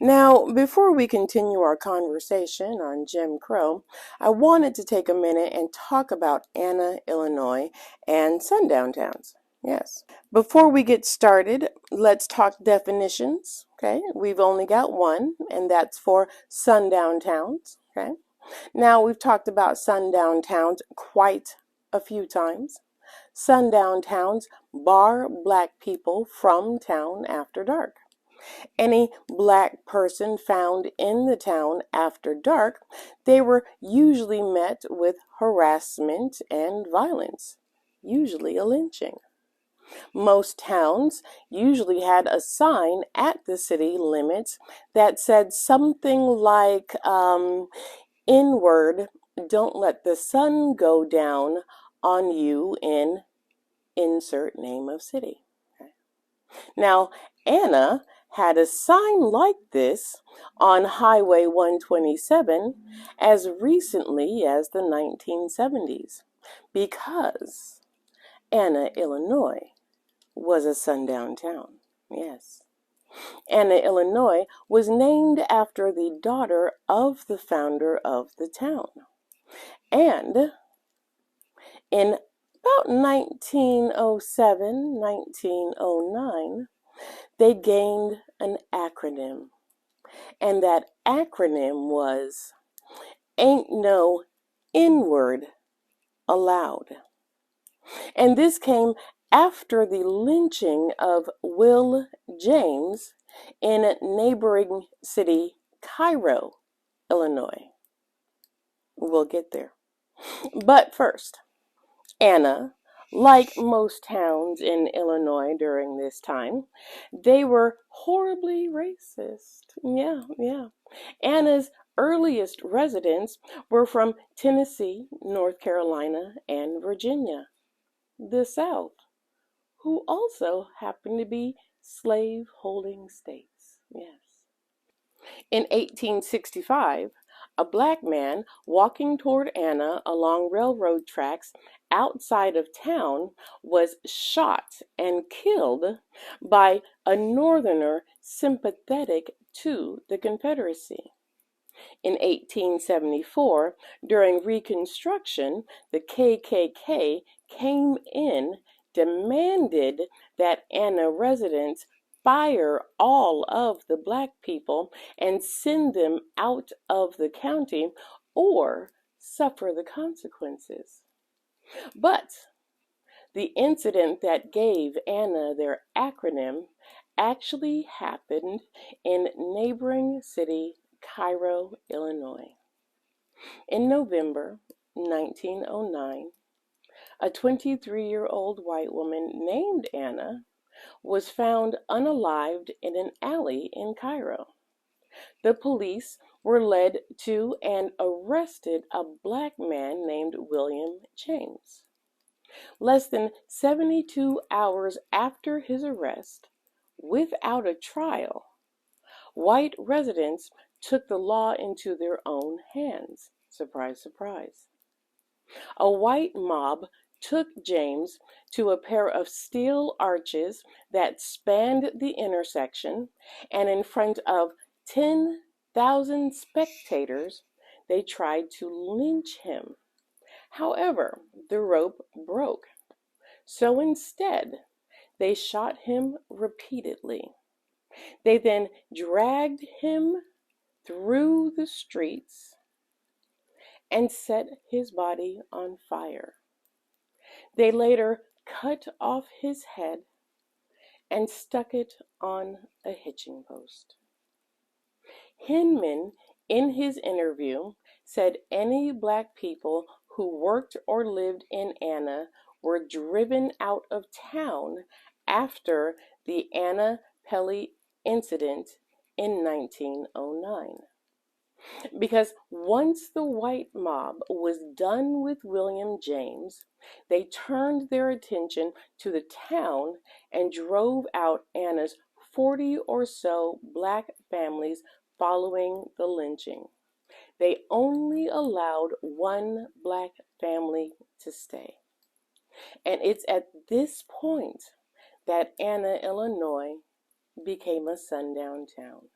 Now, before we continue our conversation on Jim Crow, I wanted to take a minute and talk about Anna, Illinois, and sundown towns. Yes. Before we get started, let's talk definitions. Okay, we've only got one, and that's for sundown towns. Okay, now we've talked about sundown towns quite a few times. Sundown towns bar black people from town after dark. Any black person found in the town after dark, they were usually met with harassment and violence, usually a lynching. Most towns usually had a sign at the city limits that said something like, inward, don't let the sun go down on you in insert name of city. Okay. Now, Anna had a sign like this on Highway 127 as recently as the 1970s because Anna, Illinois was a sundown town. Yes. Anna, Illinois was named after the daughter of the founder of the town. And in about 1907, 1909, they gained an acronym. And that acronym was Ain't No Inward Allowed. And this came after the lynching of Will James in neighboring city Cairo, Illinois. We'll get there. But first, Anna, like most towns in Illinois during this time, they were horribly racist. Yeah. Anna's earliest residents were from Tennessee, North Carolina, and Virginia, the South, who also happened to be slave-holding states. Yes. In 1865, a black man walking toward Anna along railroad tracks outside of town was shot and killed by a Northerner sympathetic to the Confederacy. In 1874, during Reconstruction, the KKK came in, demanded that Anna residents fire all of the black people and send them out of the county or suffer the consequences. But the incident that gave Anna their acronym actually happened in neighboring city Cairo, Illinois. In November 1909, a 23-year-old white woman named Anna was found unalived in an alley in Cairo. The police were led to and arrested a black man named William James. Less than 72 hours after his arrest, without a trial, white residents took the law into their own hands. Surprise, surprise. A white mob took James to a pair of steel arches that spanned the intersection, and in front of 10,000 spectators, they tried to lynch him. However, the rope broke. So instead, they shot him repeatedly. They then dragged him through the streets and set his body on fire. They later cut off his head and stuck it on a hitching post. Hinman, in his interview, said any black people who worked or lived in Anna were driven out of town after the Anna Pelly incident in 1909. Because once the white mob was done with William James, they turned their attention to the town and drove out Anna's 40 or so black families following the lynching. They only allowed one black family to stay. And it's at this point that Anna, Illinois became a sundown town.